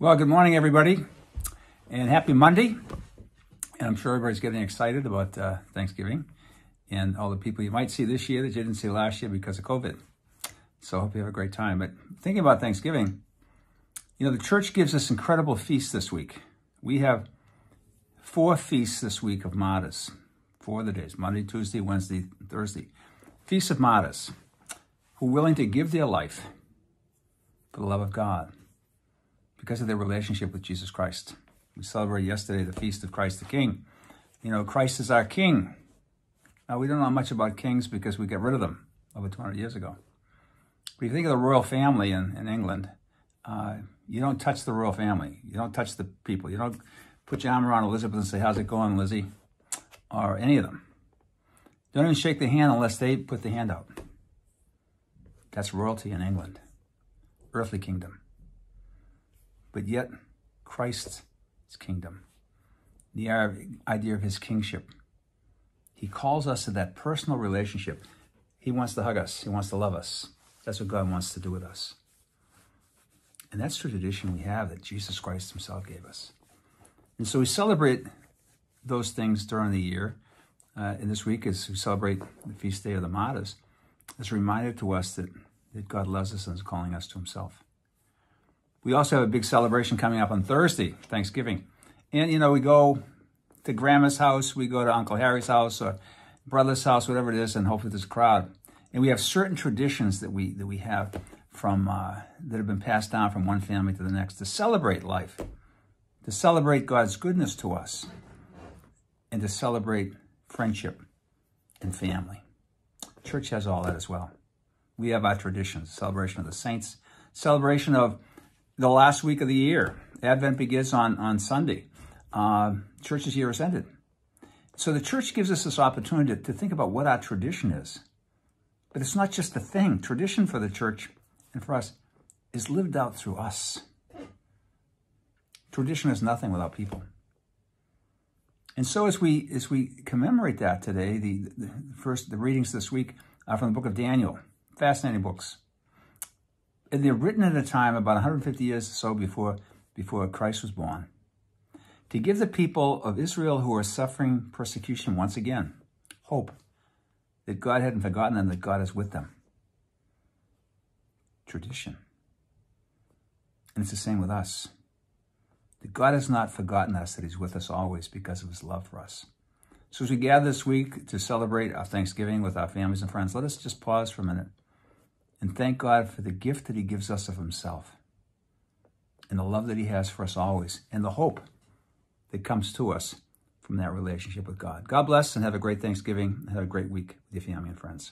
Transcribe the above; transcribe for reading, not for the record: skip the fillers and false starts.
Well, good morning, everybody, and happy Monday. And I'm sure everybody's getting excited about Thanksgiving and all the people you might see this year that you didn't see last year because of COVID. So I hope you have a great time. But thinking about Thanksgiving, the church gives us incredible feasts this week. We have 4 feasts this week of martyrs, 4 of the days, Monday, Tuesday, Wednesday, Thursday. Feasts of martyrs who are willing to give their life for the love of God because of their relationship with Jesus Christ. We celebrated yesterday the Feast of Christ the King. Christ is our King. Now, we don't know much about kings because we got rid of them over 200 years ago. But if you think of the royal family in England, you don't touch the royal family. You don't touch the people. You don't put your arm around Elizabeth and say, "How's it going, Lizzie?" Or any of them. Don't even shake the hand unless they put the hand out. That's royalty in England. Earthly kingdom. But yet, Christ's kingdom, the idea of his kingship, he calls us to that personal relationship. He wants to hug us. He wants to love us. That's what God wants to do with us. And that's the tradition we have that Jesus Christ himself gave us. And so we celebrate those things during the year. And this week, as we celebrate the feast day of the martyrs, it's a reminder to us that God loves us and is calling us to himself. We also have a big celebration coming up on Thursday, Thanksgiving. And, we go to Grandma's house, we go to Uncle Harry's house or brother's house, whatever it is, and hopefully there's a crowd. And we have certain traditions that we have from that have been passed down from one family to the next to celebrate life, to celebrate God's goodness to us, and to celebrate friendship and family. Church has all that as well. We have our traditions, celebration of the saints, celebration of the last week of the year. Advent begins on Sunday. Church's year has ended. So the church gives us this opportunity to think about what our tradition is. But it's not just a thing. Tradition for the church and for us is lived out through us. Tradition is nothing without people. And so as we commemorate that today, the readings this week are from the book of Daniel. Fascinating books. And they're written at a time about 150 years or so before Christ was born, to give the people of Israel who are suffering persecution once again hope that God hadn't forgotten them, that God is with them. Tradition. And it's the same with us. That God has not forgotten us, that he's with us always because of his love for us. So as we gather this week to celebrate our Thanksgiving with our families and friends, let us just pause for a minute and thank God for the gift that he gives us of himself and the love that he has for us always and the hope that comes to us from that relationship with God. God bless and have a great Thanksgiving and have a great week with your family and friends.